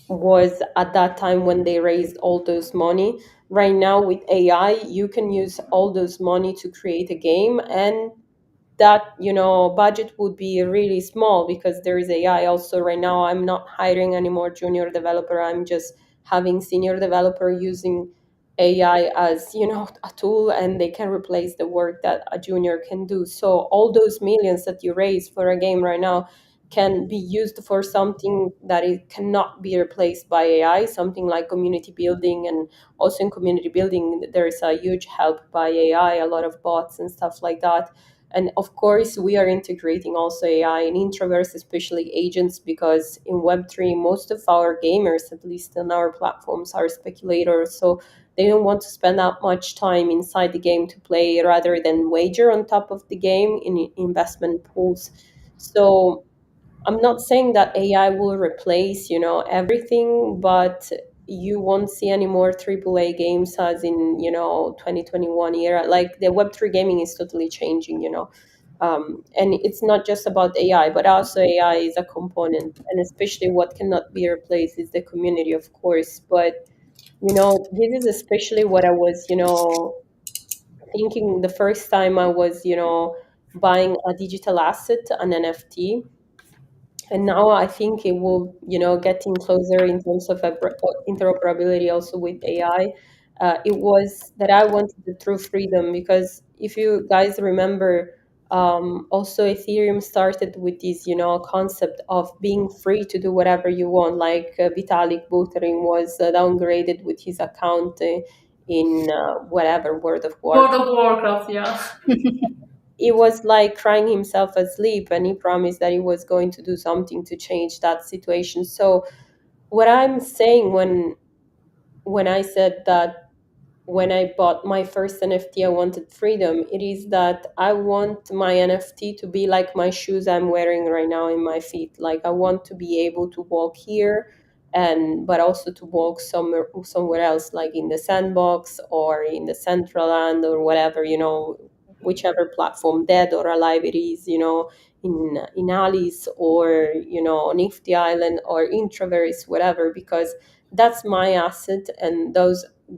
[SPEAKER 3] was at that time when they raised all those money. Right now with AI, you can use all those money to create a game, and that budget would be really small because there is AI. Also right now, I'm not hiring any more junior developer. I'm just having senior developer using AI as a tool, and they can replace the work that a junior can do. So all those millions that you raise for a game right now can be used for something that it cannot be replaced by AI, something like community building. And also in community building, there is a huge help by AI, a lot of bots and stuff like that. And of course, we are integrating also AI in Introverse, especially agents, because in Web3, most of our gamers, at least on our platforms, are speculators. So they don't want to spend that much time inside the game to play rather than wager on top of the game in investment pools. So I'm not saying that AI will replace, everything, but you won't see any more AAA games as in, 2021 era. Like the Web3 gaming is totally changing, and it's not just about AI, but also AI is a component, and especially what cannot be replaced is the community, of course. But this is especially what I was, thinking the first time I was, buying a digital asset, an NFT. And now I think it will, getting closer in terms of interoperability also with AI. It was that I wanted the true freedom, because if you guys remember, also Ethereum started with this, concept of being free to do whatever you want. Like Vitalik Buterin was downgraded with his account in whatever World of
[SPEAKER 2] World
[SPEAKER 3] Warcraft.
[SPEAKER 2] of Warcraft, yeah.
[SPEAKER 3] He was like crying himself asleep, and he promised that he was going to do something to change that situation. So what I'm saying when I said that when I bought my first NFT, I wanted freedom. It is that I want my NFT to be like my shoes I'm wearing right now in my feet. Like I want to be able to walk here, and but also to walk somewhere else, like in the sandbox or in the central land or whatever, whichever platform, dead or alive it is, in Alice or Nifty Island or Introverse, whatever, because that's my asset, and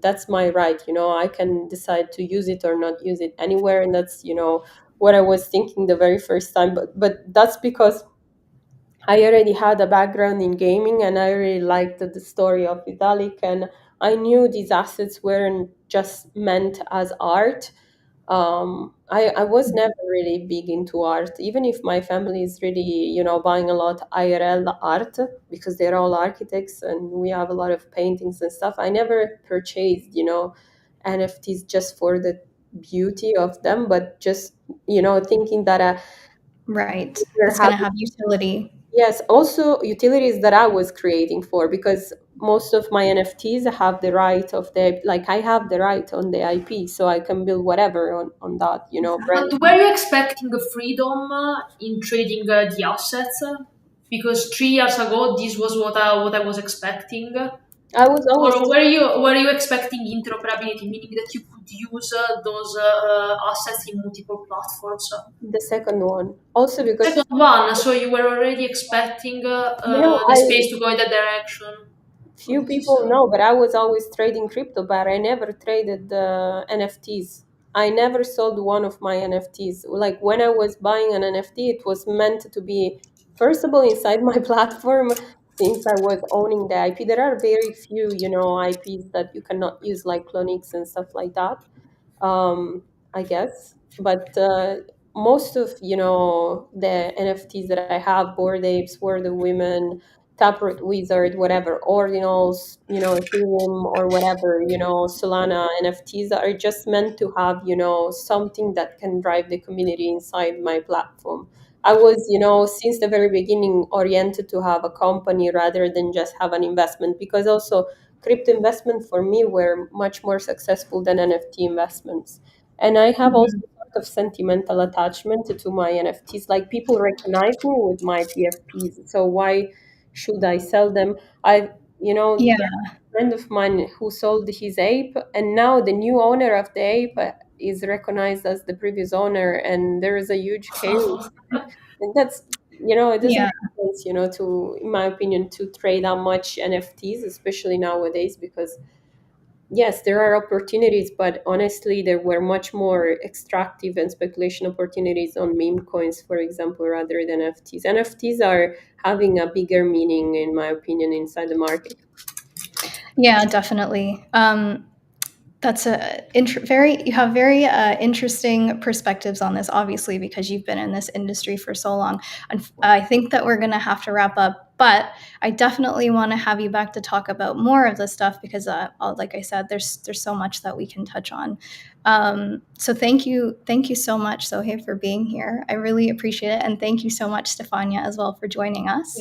[SPEAKER 3] that's my right. I can decide to use it or not use it anywhere, and that's what I was thinking the very first time. But that's because I already had a background in gaming, and I really liked the story of Vitalik, and I knew these assets weren't just meant as art. I was never really big into art, even if my family is really, buying a lot IRL art, because they're all architects and we have a lot of paintings and stuff. I never purchased, NFTs just for the beauty of them, but just, thinking that
[SPEAKER 1] Right.
[SPEAKER 3] we're
[SPEAKER 1] It's going to
[SPEAKER 3] having,
[SPEAKER 1] have utility.
[SPEAKER 3] yes, also utilities that I was creating for, because most of my NFTs have the right of the, like I have the right on the IP, so I can build whatever on that, brand.
[SPEAKER 2] But were you expecting the freedom in trading the assets? Because 3 years ago, this was what I was expecting.
[SPEAKER 3] I was always
[SPEAKER 2] Or were you expecting interoperability, meaning that you could use those assets in multiple platforms?
[SPEAKER 3] the second one. Also because,
[SPEAKER 2] Second one, so you were already expecting the
[SPEAKER 3] I
[SPEAKER 2] space to go in that direction. Oh,
[SPEAKER 3] few
[SPEAKER 2] this is
[SPEAKER 3] people know, but I was always trading crypto, but I never traded NFTs. I never sold one of my NFTs. Like when I was buying an NFT, it was meant to be, first of all, inside my platform, since I was owning the IP. There are very few, IPs that you cannot use, like Clonix and stuff like that, I guess. But most of the NFTs that I have, Bored Apes, World of Women, Taproot Wizard, whatever, Ordinals, Ethereum or whatever, Solana NFTs are just meant to have something that can drive the community inside my platform. I was, since the very beginning oriented to have a company rather than just have an investment, because also crypto investment for me were much more successful than NFT investments. And I have also
[SPEAKER 1] Mhm.
[SPEAKER 3] sort of sentimental attachment to my NFTs. Like people recognize me with my PFPs. So why should I sell them? I,
[SPEAKER 1] Yeah.
[SPEAKER 3] there's a friend of mine who sold his ape, and now the new owner of the ape is recognized as the previous owner, and there is a huge chaos. And that's, it doesn't
[SPEAKER 1] Yeah.
[SPEAKER 3] make sense, to, in my opinion, to trade that much NFTs, especially nowadays, because yes, there are opportunities, but honestly, there were much more extractive and speculation opportunities on meme coins, for example, rather than NFTs. NFTs are having a bigger meaning, in my opinion, inside the market.
[SPEAKER 1] Yeah, definitely. that's you have very interesting perspectives on this, obviously, because you've been in this industry for so long. And I think that we're going to have to wrap up, but I definitely want to have you back to talk about more of this stuff because, like I said, there's so much that we can touch on. So thank you so much, Sohaib, for being here. I really appreciate it, and thank you so much, Stefania, as well, for joining us.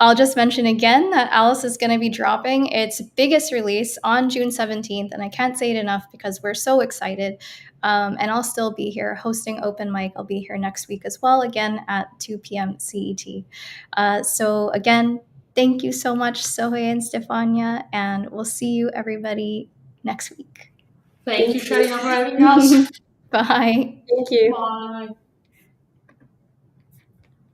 [SPEAKER 1] I'll just mention again that Alice is going to be dropping its biggest release on June 17th, and I can't say it enough because we're so excited. And I'll still be here hosting Open Mic. I'll be here next week as well, again at 2 p.m. CET. So again, thank you so much, Sohaib and Stefania, and we'll see you everybody next week.
[SPEAKER 2] Thank you, Sharina, for having us.
[SPEAKER 1] Bye.
[SPEAKER 3] Thank you.
[SPEAKER 2] Bye.